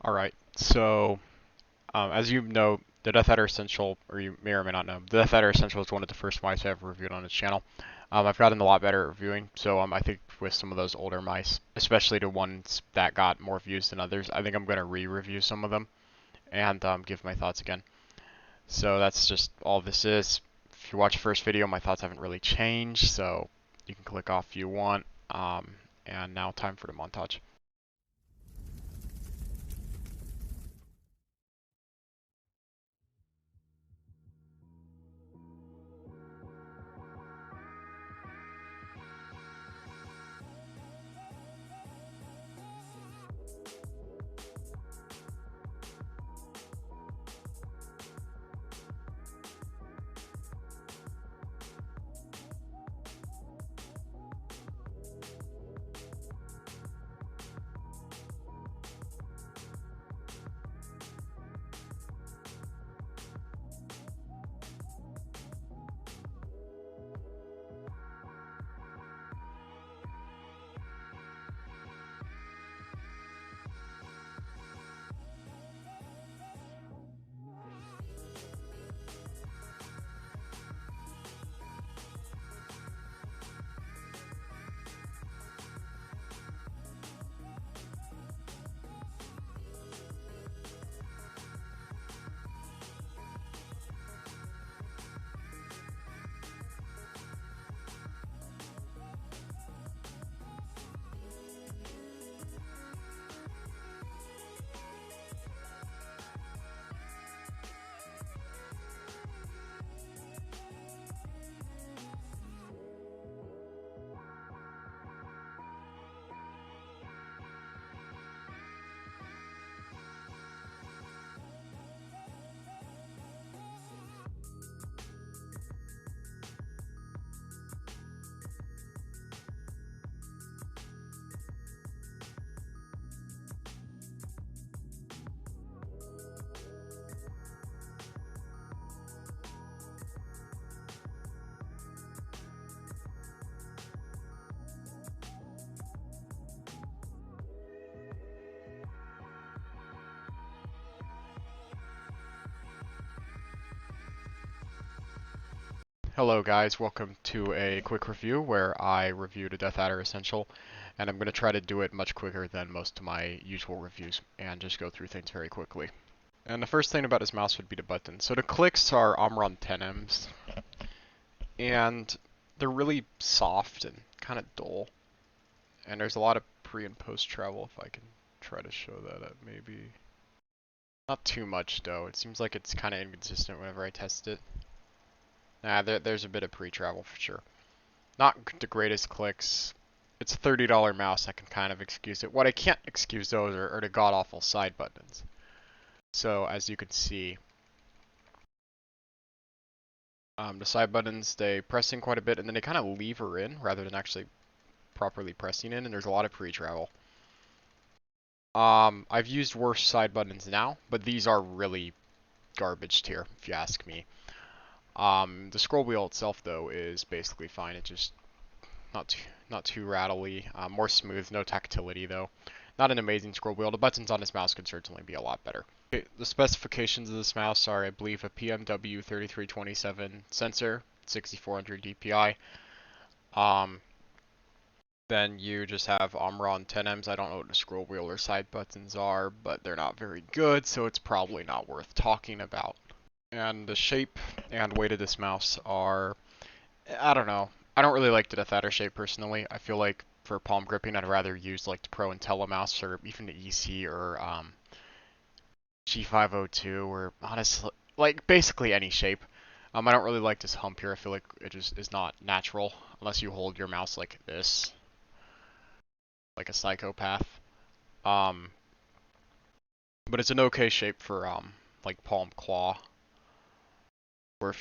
Alright, so as you know, the Deathadder Essential, or you may or may not know, the Deathadder Essential is one of the first mice I ever reviewed on this channel. I've gotten a lot better at reviewing, so I think with some of those older mice, especially the ones that got more views than others, I think I'm going to re-review some of them and give my thoughts again. So that's just all this is. If you watch the first video, my thoughts haven't really changed, so you can click off if you want. And now time for the montage. Hello guys, welcome to a quick review where I reviewed a Deathadder Essential, and I'm going to try to do it much quicker than most of my usual reviews, and just go through things very quickly. And the first thing about his mouse would be the buttons. So the clicks are Omron 10Ms, and they're really soft and kind of dull. And there's a lot of pre and post travel, if I can try to show that up maybe. Not too much though, it seems like it's kind of inconsistent whenever I test it. Nah, there's a bit of pre-travel for sure. Not the greatest clicks. It's a $30 mouse, I can kind of excuse it. What I can't excuse those are the god-awful side buttons. So, as you can see, the side buttons, they press in quite a bit, and then they kind of lever in, rather than actually properly pressing in, and there's a lot of pre-travel. I've used worse side buttons now, but these are really garbage tier, if you ask me. The scroll wheel itself, though, is basically fine. It just not too rattly, more smooth, no tactility though. Not an amazing scroll wheel. The buttons on this mouse could certainly be a lot better. Okay, the specifications of this mouse are, I believe, a PMW 3327 sensor, 6400 DPI. Then you just have Omron 10Ms. I don't know what the scroll wheel or side buttons are, but they're not very good, so it's probably not worth talking about. And the shape and weight of this mouse are, I don't know. I don't really like the Deathadder shape personally. I feel like for palm gripping, I'd rather use like the Pro IntelliMouse or even the EC or G502 or honestly, like basically any shape. I don't really like this hump here. I feel like it just is not natural unless you hold your mouse like this, like a psychopath. Um, but it's an okay shape for like palm claw or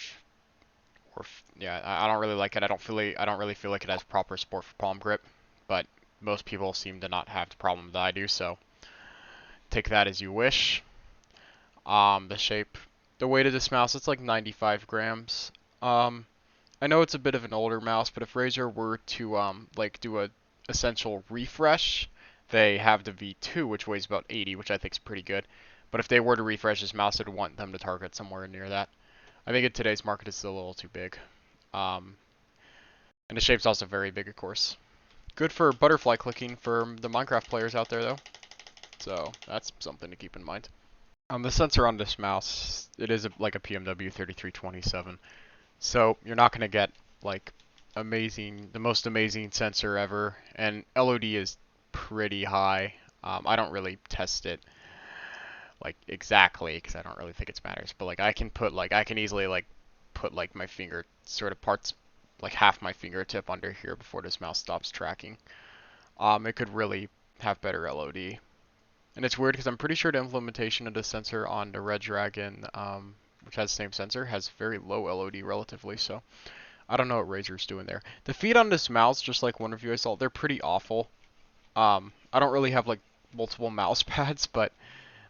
yeah, I don't really like it. I don't really feel like it has proper support for palm grip, but most people seem to not have the problem that I do, so take that as you wish. The shape, the weight of this mouse, it's like 95 grams. I know it's a bit of an older mouse, but if Razer were to like do a essential refresh, they have the V2, which weighs about 80, which I think is pretty good. But if they were to refresh this mouse, I'd want them to target somewhere near that. I think in today's market it's still a little too big. Um, and the shape's also very big, of course. Good for butterfly clicking for the Minecraft players out there, though. So that's something to keep in mind. The sensor on this mouse, it is like a PMW 3327. So you're not going to get like the most amazing sensor ever. And LOD is pretty high. I don't really test it like exactly because I don't really think it matters. But like I can easily like put like my finger sort of parts like half my fingertip under here before this mouse stops tracking. It could really have better LOD. And it's weird because I'm pretty sure the implementation of the sensor on the Red Dragon, which has the same sensor, has very low LOD relatively, so I don't know what Razer's doing there. The feet on this mouse, just like one review I saw, they're pretty awful. I don't really have like multiple mouse pads, but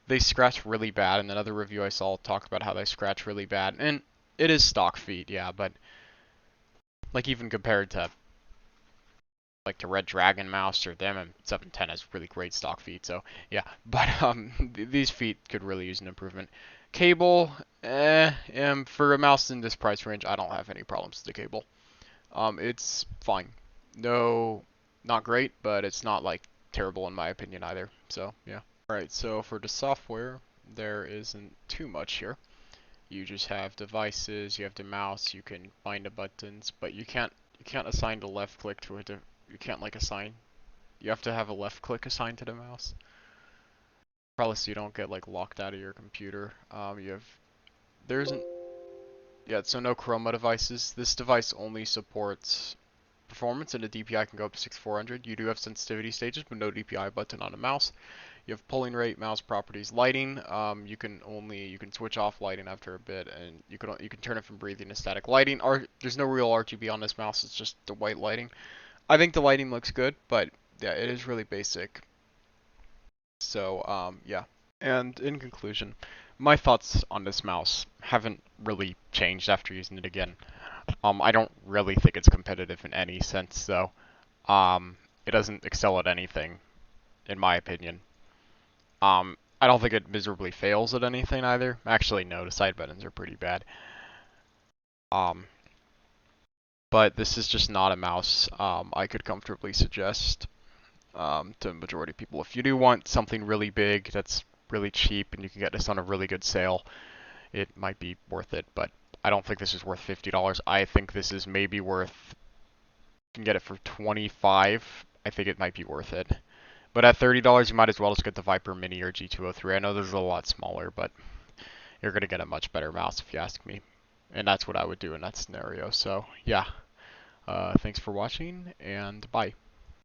they scratch really bad, and another review I saw talk about how they scratch really bad. And it is stock feet, yeah, but like even compared to like the Red Dragon mouse or them, and 710 has really great stock feet. So yeah, but these feet could really use an improvement. Cable, for a mouse in this price range, I don't have any problems with the cable. It's fine. No, not great, but it's not like terrible in my opinion either. So yeah. Alright, so for the software, there isn't too much here. You just have devices, you have the mouse, you can find the buttons, but you can't assign the left click to it. You can't like assign. You have to have a left click assigned to the mouse. Probably so you don't get like locked out of your computer. There isn't yeah, so no Chroma devices. This device only supports performance, and the DPI can go up to 6400. You do have sensitivity stages, but no DPI button on the mouse. You have polling rate, mouse properties, lighting. You can switch off lighting after a bit, and you can turn it from breathing to static lighting. There's no real RGB on this mouse. It's just the white lighting. I think the lighting looks good, but yeah, it is really basic. So yeah. And in conclusion, my thoughts on this mouse haven't really changed after using it again. I don't really think it's competitive in any sense, though. It doesn't excel at anything, in my opinion. I don't think it miserably fails at anything either. Actually, no, the side buttons are pretty bad. Um, but this is just not a mouse I could comfortably suggest to the majority of people. If you do want something really big that's really cheap and you can get this on a really good sale, it might be worth it, but I don't think this is worth $50. I think this is maybe worth, you can get it for $25. I think it might be worth it. But at $30, you might as well just get the Viper Mini or G203. I know this is a lot smaller, but you're going to get a much better mouse if you ask me. And that's what I would do in that scenario. So, yeah. Thanks for watching, and bye.